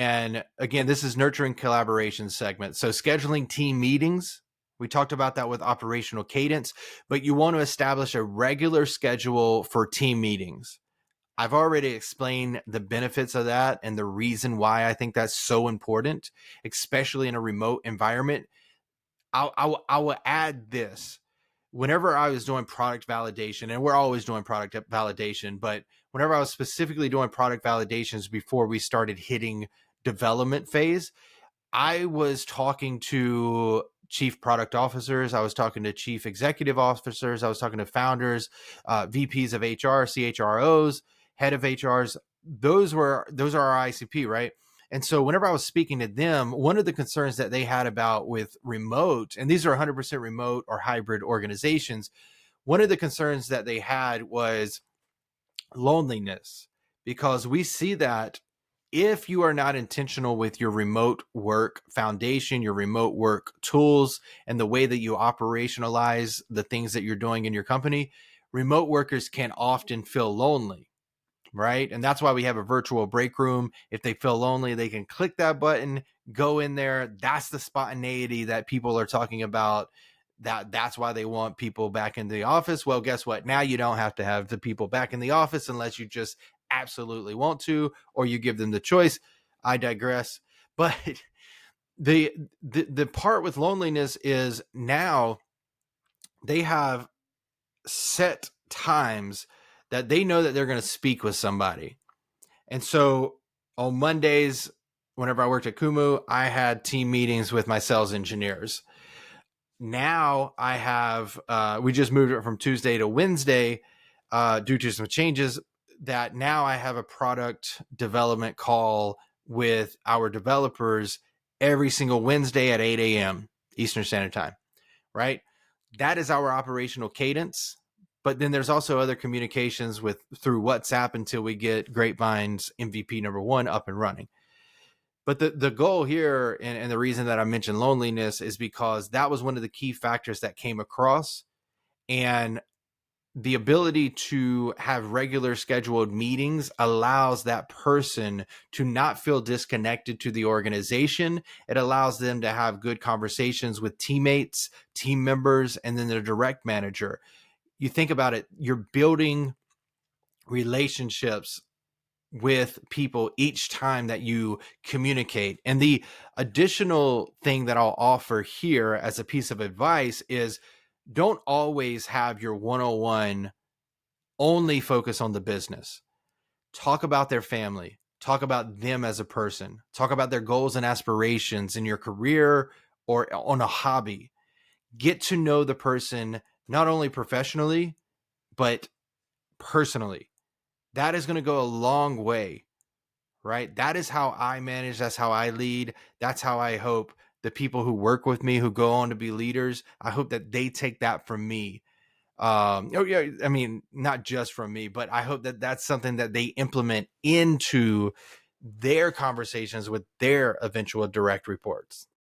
And again, this is nurturing collaboration segment. So scheduling team meetings, we talked about that with operational cadence, but you want to establish a regular schedule for team meetings. I've already explained the benefits of that and the reason why I think that's so important, especially in a remote environment. I will add this. Whenever I was doing product validation, and we're always doing product validation, but whenever I was specifically doing product validations before we started hitting development phase, I was talking to chief product officers. I was talking to chief executive officers. I was talking to founders, VPs of HR, CHROs, head of HRs. Those are our ICP, right? And so whenever I was speaking to them, one of the concerns that they had about with remote, and these are 100% remote or hybrid organizations, one of the concerns that they had was loneliness, because we see that if you are not intentional with your remote work foundation, your remote work tools, and the way that you operationalize the things that you're doing in your company, remote workers can often feel lonely, right? And that's why we have a virtual break room. If they feel lonely, they can click that button, go in there. That's the spontaneity that people are talking about. That's why they want people back in the office. Well, guess what? Now you don't have to have the people back in the office unless you just absolutely want to, or you give them the choice. I digress. But the part with loneliness is now they have set times that they know that they're going to speak with somebody. And so on Mondays, whenever I worked at Kumu, I had team meetings with my sales engineers. Now I have, we just moved it from Tuesday to Wednesday due to some changes, that now I have a product development call with our developers every single Wednesday at 8 a.m. Eastern Standard Time, right? That is our operational cadence. But then there's also other communications through WhatsApp until we get Grapevine's MVP number 1 up and running. But the goal here, and the reason that I mentioned loneliness, is because that was one of the key factors that came across. And the ability to have regular scheduled meetings allows that person to not feel disconnected to the organization. It allows them to have good conversations with teammates, team members, and then their direct manager. You think about it, you're building relationships with people each time that you communicate. And the additional thing that I'll offer here as a piece of advice is, don't always have your one-on-one only focus on the business. Talk about their family, talk about them as a person, talk about their goals and aspirations in your career or on a hobby. Get to know the person, not only professionally, but personally. That is going to go a long way, right? That is how I manage. That's how I lead. That's how I hope the people who work with me, who go on to be leaders, I hope that they take that from me. Oh yeah, I mean, not just from me, but I hope that that's something that they implement into their conversations with their eventual direct reports.